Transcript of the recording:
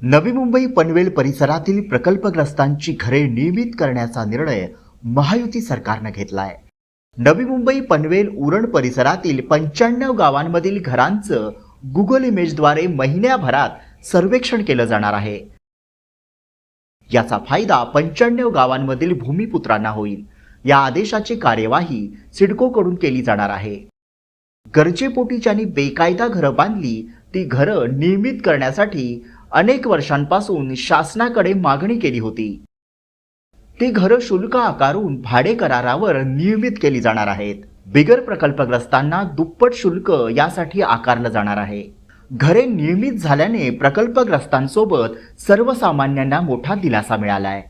नवी मुंबई पनवेल परिसरातील प्रकल्पग्रस्तांची घरे नियमित करण्याचा निर्णय महायुती सरकारने घेतला आहे। नवी मुंबई पनवेल उरण परिसरातील 95 गावांमधील घरांचं गुगल इमेजद्वारे महिन्याभरात सर्वेक्षण केलं जाणार आहे। याचा फायदा 95 गावांमधील भूमिपुत्रांना होईल। या आदेशाची कार्यवाही सिडकोकडून केली जाणार आहे। गरजेपोटी ज्यांनी बेकायदा घरं बांधली ती घरं नियमित करण्यासाठी अनेक वर्षांपासून शासनाकडे मागणी केली होती। ती घरं शुल्क आकारून भाडे करारावर नियमित केली जाणार आहेत। बिगर प्रकल्पग्रस्तांना दुप्पट शुल्क यासाठी आकारलं जाणार आहे। घरे नियमित झाल्याने प्रकल्पग्रस्तांसोबत सर्वसामान्यांना मोठा दिलासा मिळाला आहे।